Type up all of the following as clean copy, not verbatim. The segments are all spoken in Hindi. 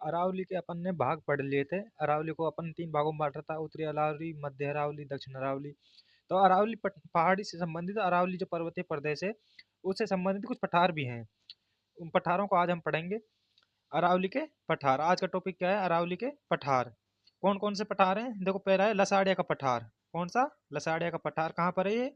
अरावली के अपन ने भाग पढ़ लिए थे। अरावली को अपन 3 भागों में बाँटा था, उत्तरी अरावली, मध्य अरावली, दक्षिण अरावली। तो अरावली पहाड़ी से संबंधित अरावली जो पर्वतीय प्रदेश है, उससे संबंधित कुछ पठार भी हैं। उन पठारों को आज हम पढ़ेंगे। अरावली के पठार, आज का टॉपिक क्या है? अरावली के पठार। कौन कौन से पठार हैं? देखो, पहला है लसाड़िया का पठार। कौन सा? लसाड़िया का पठार। कहाँ पर है ये?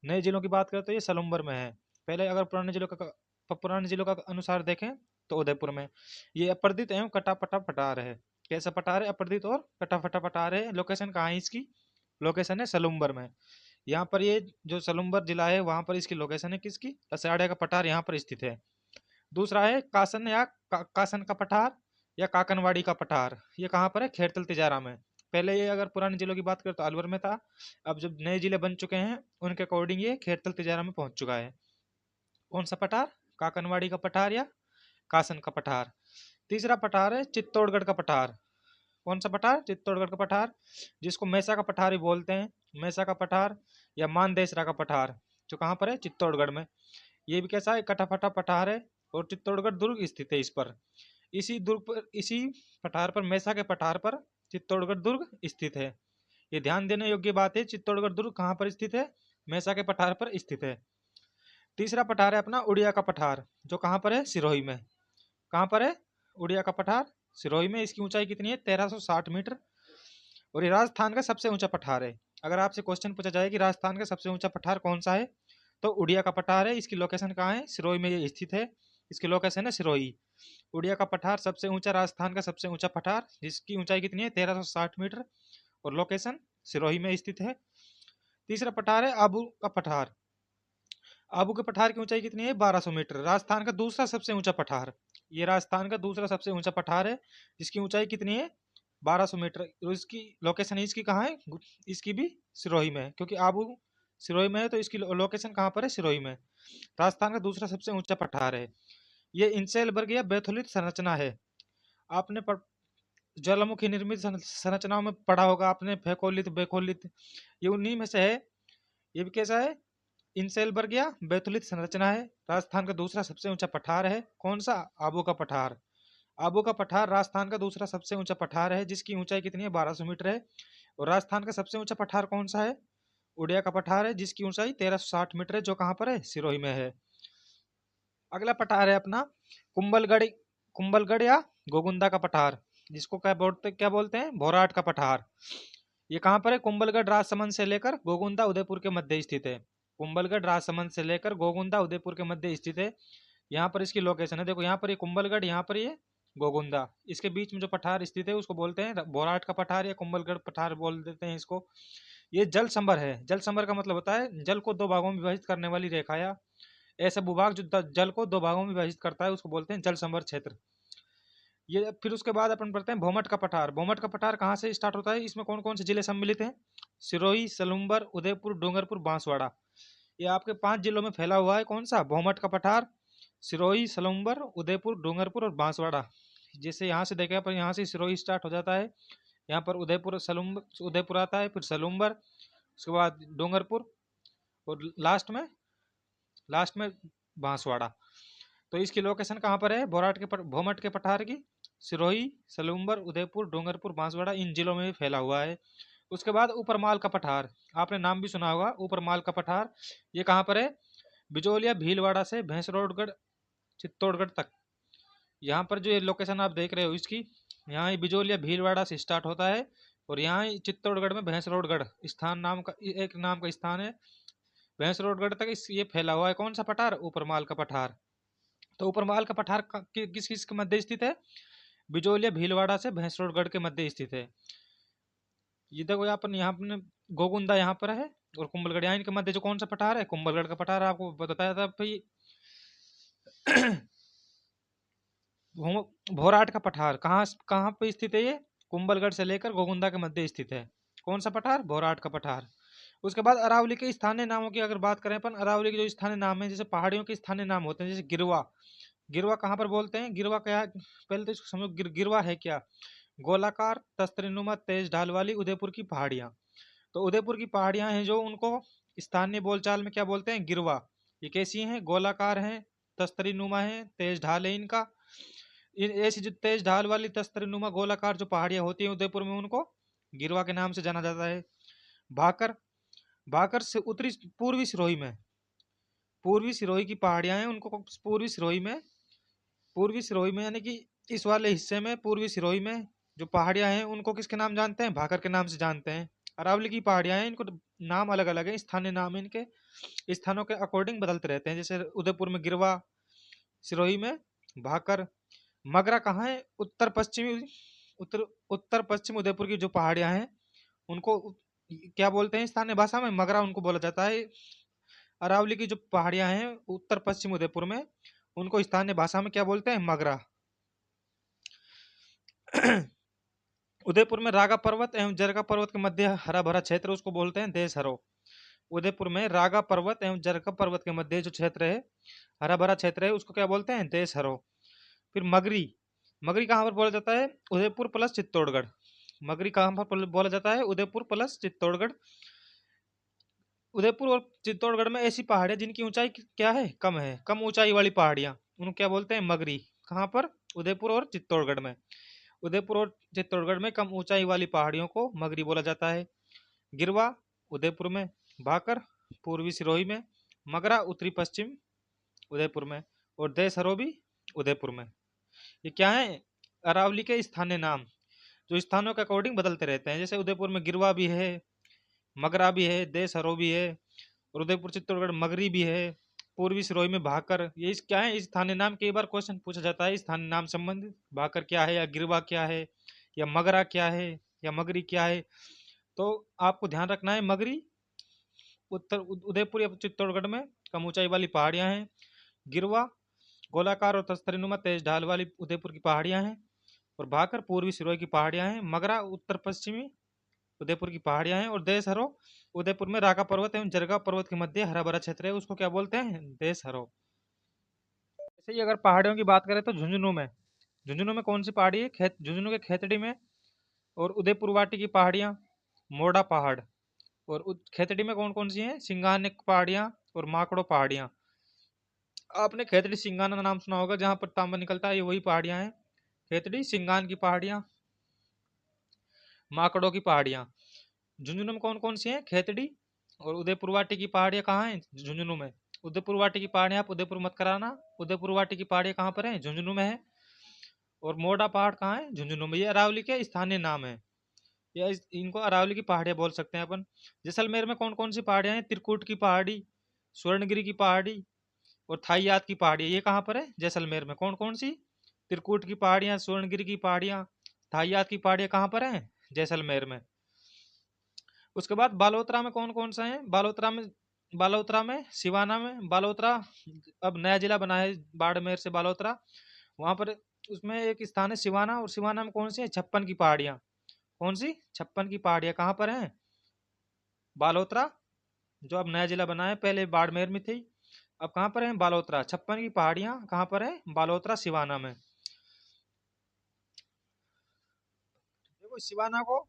नए जिलों की बात करें तो ये सलुम्बर में है। पहले अगर पुराने जिलों का अनुसार देखें तो उदयपुर में। ये अपरदित एवं कटापटा पठार है। कैसा पठार है? अपरदित और कटापटा पठार है। लोकेशन कहाँ है इसकी? लोकेशन है सलुम्बर में। यहाँ पर ये जो सलुम्बर जिला है, वहां पर इसकी लोकेशन है किसकी? लसाड़िया का पठार यहाँ पर स्थित है। दूसरा है कासन या कासन का पठार या काकनवाड़ी का पठार। ये कहाँ पर है? खेरतल तिजारा में। पहले ये अगर पुराने जिलों की बात करें तो अलवर में था। अब जब नए जिले बन चुके हैं, उनके अकॉर्डिंग ये खेरतल तिजारा में पहुंच चुका है। कौन सा पठार? काकनवाड़ी का पठार या कासन का पठार। तीसरा पठार है चित्तौड़गढ़ का पठार। कौन सा पठार? चित्तौड़गढ़ का पठार, जिसको मैसा का पठार भी बोलते हैं। मैसा का पठार या मानदेसरा का पठार, जो कहाँ पर है? चित्तौड़गढ़ में। ये भी कैसा है? कटाफटा पठार है और चित्तौड़गढ़ दुर्ग स्थित है इस पर। इसी पठार पर, मैसा के पठार पर चित्तौड़गढ़ दुर्ग स्थित है। ये ध्यान देने योग्य बात है। चित्तौड़गढ़ दुर्ग कहाँ पर स्थित है? मैसा के पठार पर स्थित है। तीसरा पठार है अपना उड़िया का पठार, जो कहाँ पर है? सिरोही में। कहाँ पर है? उड़िया का पठार सिरोही में। इसकी ऊंचाई कितनी है? 1360 मीटर। और ये राजस्थान का सबसे ऊंचा पठार है। अगर आपसे क्वेश्चन पूछा जाए कि राजस्थान का सबसे ऊंचा पठार कौन सा है, तो उड़िया का पठार है। इसकी लोकेशन कहाँ है? सिरोही में ये स्थित है। इसकी लोकेशन है सिरोही। उड़िया का पठार सबसे ऊंचा, राजस्थान का सबसे ऊंचा पठार, जिसकी ऊंचाई कितनी है? 1360 मीटर और लोकेशन सिरोही में स्थित है। तीसरा पठार है आबू का पठार। आबू के पठार की ऊंचाई कितनी है? 1200 मीटर। राजस्थान का दूसरा सबसे ऊंचा पठार। ये राजस्थान का दूसरा सबसे ऊंचा पठार है, जिसकी ऊंचाई कितनी है? 1200 मीटर। और इसकी लोकेशन इसकी कहाँ है? इसकी भी सिरोही में है, क्योंकि आबू सिरोही में है, तो इसकी लोकेशन कहाँ पर है? सिरोही में। राजस्थान का दूसरा सबसे ऊंचा पठार है। ये इंसेल वर्ग या बेथुलित संरचना है। आपने ज्वालामुखी निर्मित संरचनाओं में पढ़ा होगा आपने, फेकोलित, बेकोलित। ये उन्हीं में से है। ये भी कैसा है? इंसेलबर्ग या बैतुलित संरचना है। राजस्थान का दूसरा सबसे ऊंचा पठार है। कौन सा? आबू का पठार। आबू का पठार राजस्थान का दूसरा सबसे ऊंचा पठार है, जिसकी ऊंचाई कितनी है? 1200 मीटर है। और राजस्थान का सबसे ऊंचा पठार कौन सा है? उड़िया का पठार है, जिसकी ऊंचाई 1360 मीटर है, जो कहाँ पर है? सिरोही में है। अगला पठार है अपना कुंभलगढ़। कुंभलगढ़ या गोगुंदा का पठार, जिसको क्या बोलते हैं? भोराट का पठार। ये कहाँ पर है? कुंभलगढ़ राजसमंद से लेकर गोगुंदा उदयपुर के मध्य स्थित है। कुंभलगढ़ राजसमंद से लेकर गोगुंदा उदयपुर के मध्य स्थित है। यहाँ पर इसकी लोकेशन है। देखो, यहाँ पर ये कुंभलगढ़, यहाँ पर ये गोगुंदा। इसके बीच में जो पठार स्थित है उसको बोलते हैं बोराट का पठार या कुंभलगढ़ पठार बोल देते हैं इसको। ये जल संभर है। जल संभर का मतलब होता है जल को दो भागों में विभाजित करने वाली रेखा, या ऐसा भूभाग जो जल को दो भागों में विभाजित करता है, उसको बोलते हैं जल संभर क्षेत्र। ये फिर उसके बाद अपन पढ़ते हैं भोमट का पठार। भोमट का पठार कहाँ से स्टार्ट होता है? इसमें कौन कौन से जिले सम्मिलित हैं? सिरोही, सलुम्बर, उदयपुर, डूंगरपुर, बांसवाड़ा। ये आपके 5 जिलों में फैला हुआ है। कौन सा? भोमट का पठार। सिरोही, सलुम्बर, उदयपुर, डूंगरपुर और बांसवाड़ा। जैसे यहाँ से देखें अपन, यहाँ से सिरोही स्टार्ट हो जाता है, यहाँ पर उदयपुर, सलुम्बर, उदयपुर आता है, फिर सलुम्बर, उसके बाद डूंगरपुर, और लास्ट में बांसवाड़ा। तो इसकी लोकेशन कहाँ पर है? भोमट के पठार की सिरोही, सलूम्बर, उदयपुर, डूंगरपुर, बांसवाड़ा, इन जिलों में भी फैला हुआ है। उसके बाद ऊपरमाल का पठार, आपने नाम भी सुना होगा, ऊपरमाल का पठार। ये कहाँ पर है? बिजोलिया भीलवाड़ा से भैंसरोडगढ़, चित्तौड़गढ़ तक। यहाँ पर जो ये लोकेशन आप देख रहे हो इसकी, यहाँ ये बिजोलिया भीलवाड़ा से स्टार्ट होता है, और यहाँ चित्तौड़गढ़ में भैंसरोडगढ़ स्थान नाम का एक नाम का स्थान है। भैंसरोडगढ़ तक ये फैला हुआ है। कौन सा पठार? ऊपरमाल का पठार। तो ऊपरमाल का पठार किस किस के मध्य स्थित है? बिजोलिया भीलवाड़ा से भैंसरोडगढ़ के मध्य स्थित है। ये देखो, यहाँ पर गोगुंदा यहाँ पर है, और कुंभलगढ़, यहाँ इनके मध्य जो कौन सा पठार है? कुंभलगढ़ का पठार। आपको बताया था भाई। भोराट का पठार कहाँ कहाँ पे स्थित है? ये कुंभलगढ़ से लेकर गोगुंदा के मध्य स्थित है। कौन सा पठार? भोराट का पठार। उसके बाद अरावली के स्थानीय नामों की अगर बात करें अपन, अरावली के जो स्थानीय नाम है, जैसे पहाड़ियों के स्थानीय नाम होते हैं, जैसे गिरवा। गिरवा कहाँ पर बोलते हैं? गिरवा क्या? पहले तो इसको समझो, गिरवा है क्या? गोलाकार, तस्तरीनुमा, तेज ढाल वाली उदयपुर की पहाड़ियाँ। तो उदयपुर की पहाड़ियाँ हैं जो, उनको स्थानीय बोलचाल में क्या बोलते हैं? गिरवा। ये कैसी हैं? गोलाकार हैं, तस्तरीनुमा है, तेज ढाल है इनका, ऐसी जो तेज ढाल वाली तस्तरीनुमा गोलाकार जो पहाड़ियां होती हैं उदयपुर में, उनको गिरवा के नाम से जाना जाता है। भाकर, भाकर से उत्तरी पूर्वी सिरोही में, पूर्वी सिरोही की पहाड़ियां हैं उनको पूर्वी सिरोही में, पूर्वी सिरोही में यानी कि इस वाले हिस्से में पूर्वी सिरोही में जो पहाड़ियां हैं उनको किसके नाम जानते हैं? भाकर के नाम से जानते हैं। अरावली की पहाड़ियां हैं, इनको नाम अलग अलग है, स्थानीय नाम है इनके, स्थानों के अकॉर्डिंग बदलते रहते हैं। जैसे उदयपुर में गिरवा, सिरोही में भाकर। मगरा कहाँ है? उत्तर पश्चिमी, उत्तर उत्तर पश्चिम उदयपुर की जो पहाड़ियां हैं उनको क्या बोलते हैं स्थानीय भाषा में? मगरा उनको बोला जाता है। अरावली की जो पहाड़ियां हैं उत्तर पश्चिम उदयपुर में, उनको स्थानीय भाषा में क्या बोलते हैं? मगरा। उदयपुर में रागा पर्वत एवं जरगा पर्वत के मध्य हरा भरा क्षेत्र उसको बोलते हैं देश हरो। उदयपुर में रागा पर्वत एवं जरगा पर्वत के मध्य जो क्षेत्र है, हरा भरा क्षेत्र है, उसको क्या बोलते हैं? देश हरो। फिर मगरी, मगरी कहाँ पर बोला जाता है? उदयपुर प्लस चित्तौड़गढ़। मगरी कहाँ पर बोला जाता है? उदयपुर प्लस चित्तौड़गढ़। उदयपुर और चित्तौड़गढ़ में ऐसी पहाड़ियां जिनकी ऊंचाई क्या है? कम है, कम ऊंचाई वाली पहाड़ियां, उनको क्या बोलते हैं? मगरी। कहाँ पर? उदयपुर और चित्तौड़गढ़ में। उदयपुर और चित्तौड़गढ़ में कम ऊंचाई वाली पहाड़ियों को मगरी बोला जाता है। गिरवा उदयपुर में, भाकर पूर्वी सिरोही में, मगरा उत्तरी पश्चिम उदयपुर में, और देसहरो भी उदयपुर में। ये क्या है? अरावली के स्थानीय नाम जो स्थानों के अकॉर्डिंग बदलते रहते हैं। जैसे उदयपुर में गिरवा भी है, मगरा भी है, देसहरो भी है, और उदयपुर चित्तौड़गढ़ मगरी भी है, पूर्वी सिरोही में भाकर। ये इस क्या है? इस स्थानीय नाम कई बार क्वेश्चन पूछा जाता है स्थानीय नाम संबंधित। भाकर क्या है, या गिरवा क्या है, या मगरा क्या है, या मगरी क्या है। तो आपको ध्यान रखना है, मगरी उदयपुर या चित्तौड़गढ़ में कम ऊंचाई वाली पहाड़ियां हैं। गिरवा गोलाकार और तस्तरीनुमा तेज ढाल वाली उदयपुर की पहाड़ियां हैं। और भाकर पूर्वी सिरोही की पहाड़ियां हैं। मगरा उत्तर पश्चिमी उदयपुर की पहाड़ियां हैं। और देशहरो उदयपुर में राका पर्वत एवं जरगा पर्वत के मध्य हरा भरा क्षेत्र है, उसको क्या बोलते हैं? देशहरो। ऐसे ही अगर पहाड़ियों की बात करें तो झुंझुनू में, झुंझुनू में कौन सी पहाड़ी है? झुंझुनू के खेतड़ी में। और उदयपुर वाटी की पहाड़ियां, मोड़ा पहाड़। और खेतड़ी में कौन कौन सी हैं? सिंगानिक पहाड़ियां और माकड़ो पहाड़ियां। आपने खेतड़ी सिंगाना नाम सुना होगा, जहां पर तांबा निकलता है, ये वही पहाड़ियां हैं। खेतड़ी सिंगान की पहाड़ियां, माकड़ों की पहाड़ियां। झुंझुनू में कौन कौन सी हैं? खेतड़ी और उदयपुर वाटी की पहाड़ियां कहाँ हैं? झुंझुनू में। उदयपुर वाटी की पहाड़ियां आप उदयपुर मत कराना, उदयपुर वाटी की पहाड़ियां कहाँ पर हैं? झुंझुनू में है। और मोड़ा पहाड़ कहाँ है? झुंझुनू में। ये अरावली के स्थानीय नाम है, या इनको अरावली की पहाड़ियां बोल सकते हैं अपन। जैसलमेर में कौन कौन सी पहाड़ियां हैं? त्रिकुट की पहाड़ी, स्वर्णगिरी की पहाड़ी, और थाईयात की पहाड़ी। ये कहाँ पर है? जैसलमेर में। कौन कौन सी? त्रिकुट की पहाड़ियां, स्वर्णगिरी की पहाड़ियां, थाईयात की पहाड़ियां कहाँ पर है? जैसलमेर में। उसके बाद बालोतरा में कौन कौन सा है? बालोतरा में सिवाना में बालोतरा, अब नया जिला बना है बाड़मेर से बालोतरा, वहां पर उसमें एक स्थान है सिवाना। और सिवाना में कौन सी है? 56 की पहाड़ियां। कौन सी? 56 की पहाड़ियां कहाँ पर हैं? बालोतरा, जो अब नया जिला बना है, पहले बाड़मेर में थी, अब कहाँ पर है? बालोतरा। 56 की पहाड़ियां कहाँ पर है? बालोतरा सिवाना में। देखो सिवाना को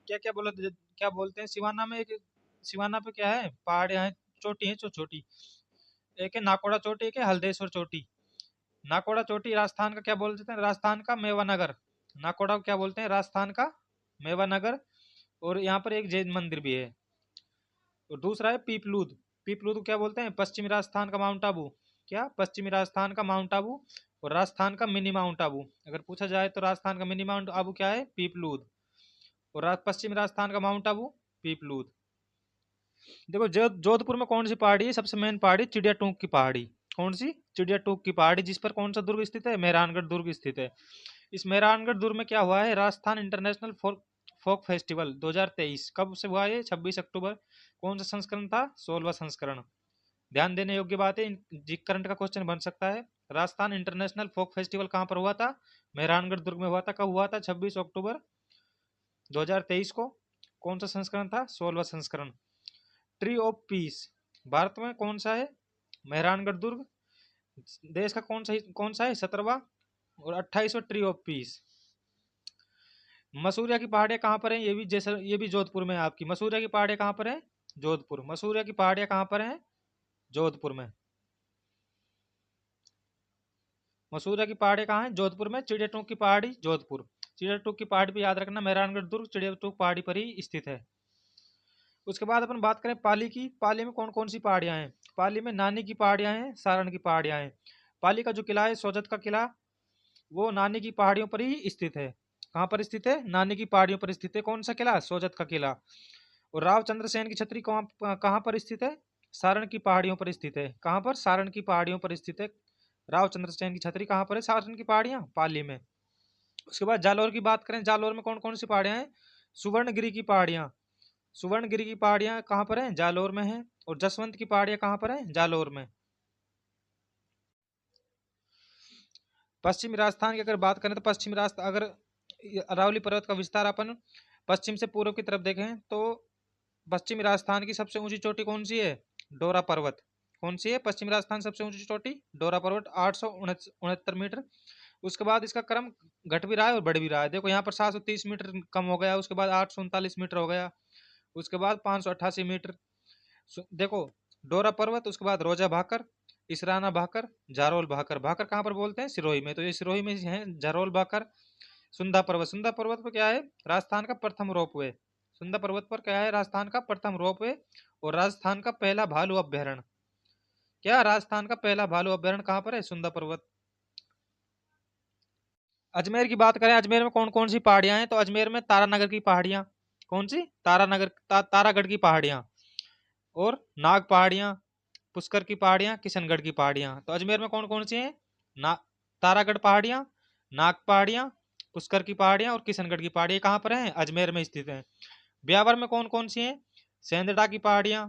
क्या क्या क्या बोलते हैं सिवाना में? एक सिवाना पे क्या है? पहाड़ियां हैं, चोटी है, छोटी। एक है नाकोड़ा चोटी, एक है हल्देश्वर चोटी। नाकोड़ा चोटी राजस्थान का क्या बोलते हैं? राजस्थान का मेवानगर। नाकोड़ा को क्या बोलते हैं? राजस्थान का मेवानगर। और यहाँ पर एक जैन मंदिर भी है। और दूसरा है पीपलूद। पीपलूद को क्या बोलते हैं? पश्चिमी राजस्थान का माउंट आबू। क्या? पश्चिमी राजस्थान का माउंट आबू। और राजस्थान का मिनी माउंट आबू। अगर पूछा जाए तो राजस्थान का मिनी माउंट आबू क्या है? पीपलूद। और पश्चिमी राजस्थान का माउंट आबू पीपलूद। देखो जोधपुर में कौन सी पहाड़ी है? सबसे मेन पहाड़ी चिड़िया टूंक की पहाड़ी। कौन सी? चिड़िया टूंक की पहाड़ी, जिस पर कौन सा दुर्ग स्थित है? मेहरानगढ़ दुर्ग स्थित है। इस मेहरानगढ़ दुर्ग में क्या हुआ है? राजस्थान इंटरनेशनल फोक फेस्टिवल 2023 कब से हुआ है? 26 अक्टूबर। कौन सा संस्करण था? 16वां संस्करण। ध्यान देने योग्य बात है, जी करंट का क्वेश्चन बन सकता है। राजस्थान इंटरनेशनल फोक फेस्टिवल कहाँ पर हुआ था? मेहरानगढ़ दुर्ग में हुआ था। कब हुआ था? 26 अक्टूबर 2023 को। कौन सा संस्करण था? 16वां संस्करण। ट्री ऑफ पीस भारत में कौन सा है? मेहरानगढ़ दुर्ग। देश का कौन सा है? 17वां। और 28वां ट्री ऑफ पीस। मसूरिया की पहाड़ियां कहाँ पर हैं? ये भी जोधपुर में है आपकी। मसूरिया की पहाड़ियां कहाँ पर हैं? जोधपुर। मसूरिया की पहाड़ियां कहाँ पर हैं? जोधपुर में। मसूरिया की पहाड़ी कहाँ है? जोधपुर में। चिड़िया टूक की पहाड़ी जोधपुर। चिड़िया टूक की पहाड़ी पे याद रखना, मेहरानगढ़ दुर्ग चिड़िया टूक पहाड़ी पर ही स्थित है। उसके बाद अपन बात करें पाली की। पाली में कौन कौन सी पहाड़ियां हैं? पाली में नानी की पहाड़ियां हैं, सारण की पहाड़ियां हैं। पाली का जो किला है सोजत का किला, वो नानी की पहाड़ियों पर ही स्थित है। कहाँ पर स्थित है? नानी की पहाड़ियों पर स्थित है। कौन सा किला? सोजत का किला। और रावचंद्र सेन की छतरी कहाँ पर स्थित है? सारण की पहाड़ियों पर स्थित है। कहाँ पर? सारण की पहाड़ियों पर स्थित है। रावचंद्र सेन की छतरी कहाँ पर है? सारण की पहाड़ियां, पाली में। उसके बाद जालौर की बात करें, जालौर में कौन कौन सी पहाड़ियां हैं? सुवर्णगिरी की पहाड़ियां। सुवर्णगिरी की पहाड़ियां कहाँ पर हैं? जालौर में है। और जसवंत की पहाड़ियां कहाँ पर हैं? जालौर में। पश्चिमी राजस्थान की अगर बात करें तो पश्चिमी राजस्थान, अगर अरावली पर्वत का विस्तार अपन पश्चिम से पूर्व की तरफ देखें तो पश्चिमी राजस्थान की सबसे ऊंची चोटी कौन सी है? डोरा पर्वत। कौन सी है पश्चिमी राजस्थान सबसे ऊंची चोटी? डोरा पर्वत, 869 मीटर। उसके बाद इसका क्रम घट भी रहा है और बढ़ भी रहा है। देखो यहाँ पर 730 मीटर कम हो गया, उसके बाद 839 मीटर हो गया, उसके बाद 588 मीटर। देखो, डोरा पर्वत, उसके बाद रोजा भाकर, इसराना भाकर, जारोल भाकर। भाकर कहाँ पर बोलते हैं? सिरोही में। तो ये सिरोही में है जारोल भाकर। सुंदा पर्वत, सुंदा पर्वत पर क्या है? राजस्थान का प्रथम रोपवे। सुंदा पर्वत पर क्या है? राजस्थान का प्रथम रोपवे। और राजस्थान का पहला भालू अभ्यारण्य। क्या राजस्थान का पहला भालू अभ्यारण्य कहाँ पर है? सुंदा पर्वत। अजमेर की बात करें, अजमेर में कौन कौन सी पहाड़ियां हैं? तो अजमेर में तारानगर की पहाड़ियां। कौन सी? तारानगर, तारागढ़ की पहाड़ियां। और नाग पहाड़ियां, पुष्कर की पहाड़ियां, किशनगढ़ की पहाड़ियां। तो अजमेर में कौन कौन सी हैं? ना तारागढ़ पहाड़ियां, नाग पहाड़ियां, पुष्कर की पहाड़ियां और किशनगढ़ की पहाड़ियां कहाँ पर हैं? अजमेर में स्थित हैं। ब्यावर में कौन कौन सी हैं? सेंदड़ा की पहाड़ियां।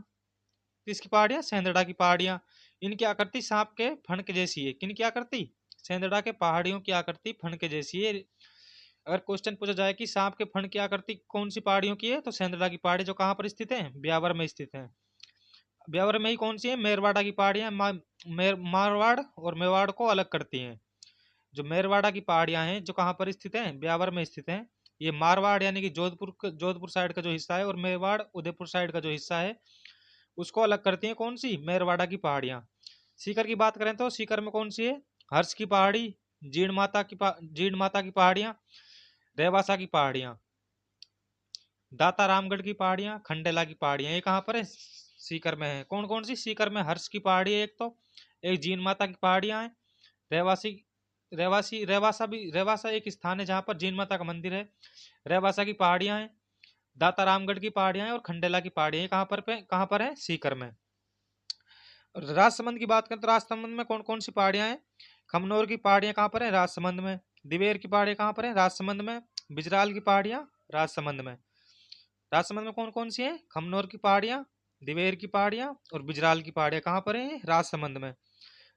किसकी पहाड़ियां? सेंदड़ा की पहाड़ियां। इनकी आकृति सांप के फण के जैसी है। किन की आकृति? सेंदड़ा के पहाड़ियों की आकृति फण के जैसी है। अगर क्वेश्चन पूछा जाए कि सांप के फण की आकृति कौन सी पहाड़ियों की है, तो सेंदड़ा की पहाड़ी, जो कहाँ पर स्थित है? ब्यावर में स्थित है। ब्यावर में ही कौन सी है? मेरवाड़ा की पहाड़ियां। मारवाड़ और मेवाड़ को अलग करती हैं। जो मेरवाड़ा की पहाड़ियां हैं, जो कहाँ पर स्थित हैं? ब्यावर में स्थित हैं। ये मारवाड़ यानी कि जोधपुर साइड का जो हिस्सा है, और मेवाड़ उदयपुर साइड का जो हिस्सा है, उसको अलग करती हैं। कौन सी? मेरवाड़ा की पहाड़ियां। सीकर की बात करें तो सीकर में कौन सी है? हर्ष की पहाड़ी, जीण माता की पहाड़ियां, रेवासा की पहाड़ियां, दाता रामगढ़ की पहाड़ियां, खंडेला की पहाड़ियां। ये कहाँ पर है? सीकर में है। कौन कौन सी? सीकर में हर्ष की पहाड़ी है एक, तो एक जीन माता की पहाड़ियां हैं। रेवासी, रेवासा एक स्थान है जहाँ पर जीन माता का मंदिर है। रेवासा की पहाड़ियां हैं, दाता रामगढ़ की पहाड़ियां हैं और खंडेला की पहाड़ियां हैं। कहाँ पर है? सीकर में। और राजसमंद की बात करें तो राजसमंद में कौन कौन सी पहाड़ियां हैं? खमनोर की पहाड़ियां कहाँ पर है? राजसमंद में। दिवेर की पहाड़ियां कहाँ पर है? राजसमंद में। बिजराल की पहाड़ियां राजसमंद में। राजसमंद में कौन कौन सी हैं? खमनोर की पहाड़ियां, दिवेर की पहाड़ियां और बिजराल की पहाड़ियां कहाँ पर है? राजसमंद में।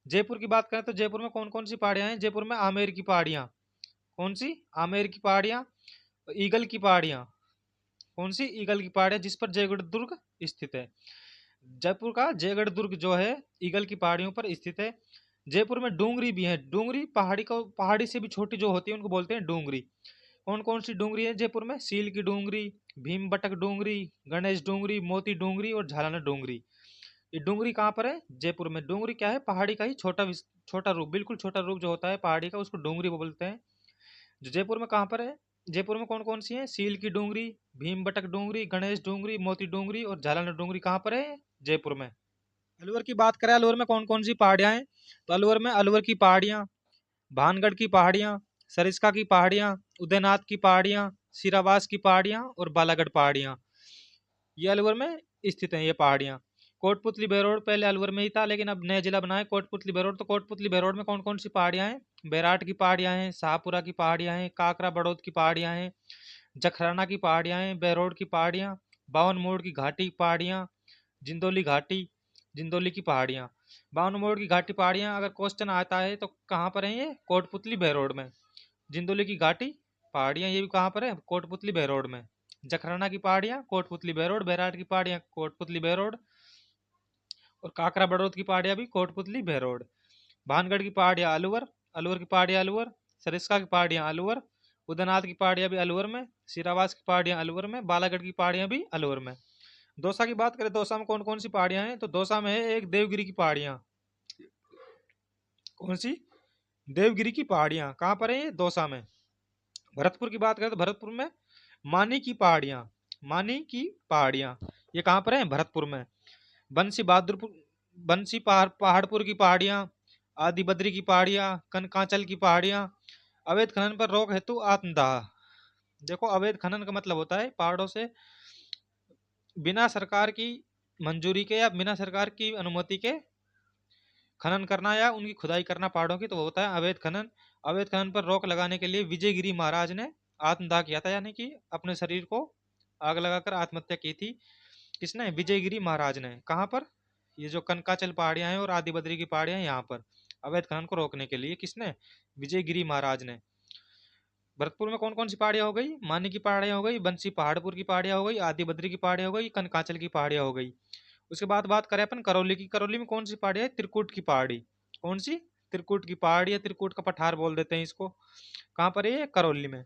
जयपुर की बात करें तो जयपुर में कौन कौन सी पहाड़ियां हैं? जयपुर में आमेर की पहाड़ियां। कौन सी? आमेर की पहाड़ियां। ईगल की पहाड़ियां। कौन सी? ईगल की पहाड़ियां, जिस पर जयगढ़ दुर्ग स्थित है। जयपुर का जयगढ़ दुर्ग जो है, ईगल की पहाड़ियों पर स्थित है। जयपुर में डूंगरी भी है। डूंगरी पहाड़ी से भी छोटी जो होती है उनको बोलते हैं डूंगरी। कौन कौन सी डूंगरी है जयपुर में? सील की डूंगरी, भीम बटक डूंगरी, गणेश डूंगरी, मोती डूंगरी और झालाना डूंगरी। ये डूंगरी कहाँ पर है? जयपुर में। डूंगरी क्या है? पहाड़ी का ही छोटा रूप, बिल्कुल छोटा रूप जो होता है पहाड़ी का, उसको डूंगरी बोलते हैं। जो जयपुर में कहाँ पर है? जयपुर में कौन कौन सी है? सील की डूंगरी, भीम बटक डूंगरी, गणेश डूंगरी, मोती डूंगरी और झालाना डूंगरी कहाँ पर है? जयपुर में। अलवर की बात करें, अलवर में कौन कौन सी पहाड़ियां हैं? तो अलवर में अलवर की पहाड़ियां, भानगढ़ की पहाड़ियां, सरिस्का की पहाड़ियां, उदयनाथ की पहाड़ियां, सिरावास की पहाड़ियां और बालागढ़ पहाड़ियां, ये अलवर में स्थित हैं ये पहाड़ियां। कोटपुतली बेरोड पहले अलवर में ही था, लेकिन अब नया जिला बना है कोटपुतली बेरोड। तो कोटपुतली बेरोड में कौन कौन सी पहाड़ियां हैं? बैराट की पहाड़ियां हैं, शाहपुरा की पहाड़ियां हैं, काकरा बड़ौद की पहाड़ियां हैं, जखराना की पहाड़ियां हैं, बेरोड की पहाड़ियां, बावन मोड़ की घाटी की पहाड़ियां, जिंदोली घाटी, जिंदोली की पहाड़ियां। बावन मोड़ की घाटी पहाड़ियां अगर क्वेश्चन आता है तो कहाँ पर है? ये कोटपुतली बेरोड में। जिंदोली की घाटी पहाड़ियां, ये भी कहाँ पर है? कोटपुतली बेरोड में। जखराना की पहाड़ियां कोटपुतली बेरोड, बैराट की पहाड़ियां कोटपुतली बेरोड और काकरा बड़ौद की पहाड़ियां भी कोटपुतली बेरोड। भानगढ़ की पहाड़ियां अलवर, अलवर की पहाड़ियां अलवर, सरिस्का की पहाड़ियां अलवर, उदयनाथ की पहाड़ियां भी अलवर में, सिरावास की पहाड़ियां अलवर में, बालागढ़ की पहाड़ियां भी अलवर में। दौसा की बात करें, दौसा में कौन कौन सी पहाड़ियां हैं? तो दौसा में है एक देवगिरी की पहाड़ियां। कौन सी? देवगिरी की पहाड़ियां कहाँ पर है? ये दौसा में। भरतपुर की बात करें तो भरतपुर में मानी की पहाड़ियां, मानी की पहाड़ियां ये कहाँ पर है? भरतपुर में। बंसी बहादुरपुर, पहाड़पुर की पहाड़ियां, आदि बद्री की पहाड़ियां, कनकांचल की पहाड़ियां, अवैध खनन पर रोक हेतु आत्मदाह। देखो अवैध खनन का मतलब होता है पहाड़ों से बिना सरकार की मंजूरी के या बिना सरकार की अनुमति के खनन करना या उनकी खुदाई करना पहाड़ों की, तो वो होता है अवैध खनन। अवैध खनन पर रोक लगाने के लिए विजयगिरी महाराज ने आत्मदाह किया था, यानी कि अपने शरीर को आग लगाकर आत्महत्या की थी। किसने? विजयगिरी महाराज ने। कहाँ पर? ये जो कनकाचल पहाड़ियां हैं और आदि बद्री की पहाड़ियां हैं, यहाँ पर अवैध खनन को रोकने के लिए किसने? विजयगिरी महाराज ने। भरतपुर में कौन कौन सी पहाड़ियां हो गई? मानी की पहाड़ियां हो गई, बंसी पहाड़पुर की पहाड़ियां हो गई, आदि बद्री की पहाड़ियां हो गई, कनकाचल की पहाड़ियां हो गई। उसके बाद बात करें अपन करौली की। करौली में कौन सी पहाड़ी है? त्रिकुट की पहाड़ी। कौन सी? त्रिकुट की पहाड़ी या त्रिकुट का पठार बोल देते हैं इसको। कहाँ पर है ये? करौली में।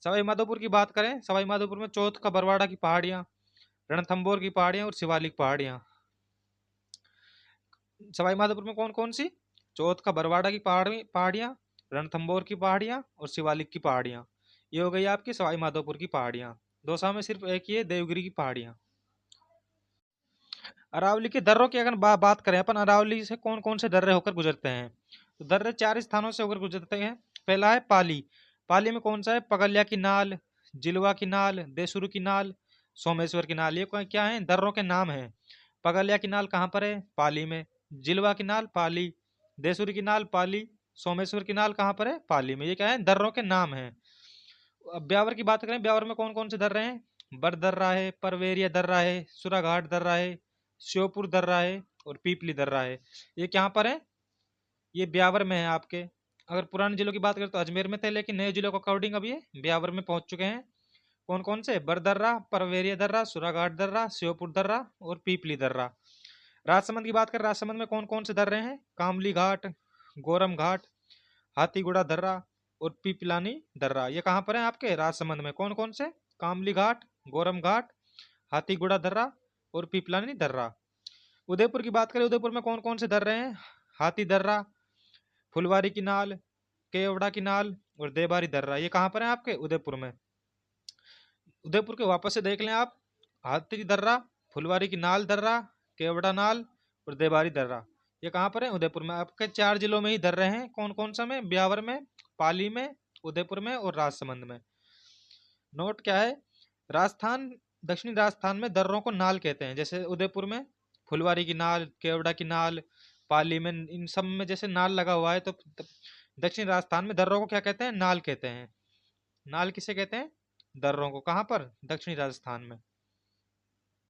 सवाई माधोपुर की बात करें, सवाई माधोपुर में चौथ का बरवाड़ा की पहाड़ियां, रणथंबोर की पहाड़ियां और शिवालिक पहाड़ियां। सवाई माधोपुर में कौन कौन सी? चौथ का बरवाड़ा की पहाड़ियां, रणथंबोर की पहाड़ियां और शिवालिक की पहाड़ियां। ये हो गई आपकी सवाई माधोपुर की पहाड़ियां। दौसा में सिर्फ एक ही है, देवगिरी की पहाड़ियां। अरावली के दर्रों की अगर बात करें अपन, अरावली से कौन कौन से दर्रे होकर गुजरते हैं? तो दर्रे 4 स्थानों से होकर गुजरते हैं। पहला है पाली। पाली में कौन सा है? पगलिया की नाल, जिलवा की नाल, देसुरु की नाल, सोमेश्वर की नाल। ये क्या है? दर्रों के नाम है। पगलिया की नाल कहाँ पर है? पाली में। जिलवा की नाल पाली, देसुरु की नाल पाली, सोमेश्वर की नाल कहाँ पर है? पाली में। ये क्या है? दर्रों के नाम है। अब ब्यावर की बात करें, ब्यावर में कौन कौन से दर्रे हैं? बर दर्रा है, परवेरिया दर्रा है, सुराघाट दर्रा है, श्योपुर दर्रा है और पीपली दर्रा है। ये कहाँ पर है? ये ब्यावर में है आपके। अगर पुराने जिलों की बात करें तो अजमेर में थे, लेकिन नए जिलों के अकॉर्डिंग अब ये ब्यावर में पहुंच चुके हैं। कौन कौन से? बरदर्रा, परवेरिया दर्रा, सुराघाट दर्रा, श्योपुर दर्रा और पीपली दर्रा। राजसमंद की बात करें, राजसमंद में कौन कौन से दर्रे हैं? कामली घाट, गोरम घाट, हाथीगुड़ा दर्रा और पीपलानी दर्रा। ये कहाँ पर है आपके? राजसमंद में। कौन कौन से? कामली घाट, गोरम घाट, हाथीगुड़ा दर्रा और पीपलानी दर्रा। उदयपुर की बात करें, उदयपुर में कौन कौन से दर्रे हैं? हाथी दर्रा, फुलवारी की नाल, केवड़ा की नाल और देबारी दर्रा। ये कहाँ पर है आपके? उदयपुर में। उदयपुर के वापस से देख लें आप। हाथी दर्रा, फुलवारी की नाल दर्रा, केवड़ा नाल और देबारी दर्रा। ये कहाँ पर है? उदयपुर में। आपके 4 जिलों में ही दर्रे हैं। कौन कौन सा में? ब्यावर में, पाली में, उदयपुर में और राजसमंद में। नोट क्या है? राजस्थान, दक्षिणी राजस्थान में दर्रों को नाल कहते हैं। जैसे उदयपुर में फुलवारी की नाल, केवड़ा की नाल, पाली में, इन सब में जैसे नाल लगा हुआ है, तो दक्षिण राजस्थान में दर्रों को क्या कहते हैं? नाल कहते हैं। नाल किसे कहते हैं? दर्रों को। कहाँ पर? दक्षिणी राजस्थान में।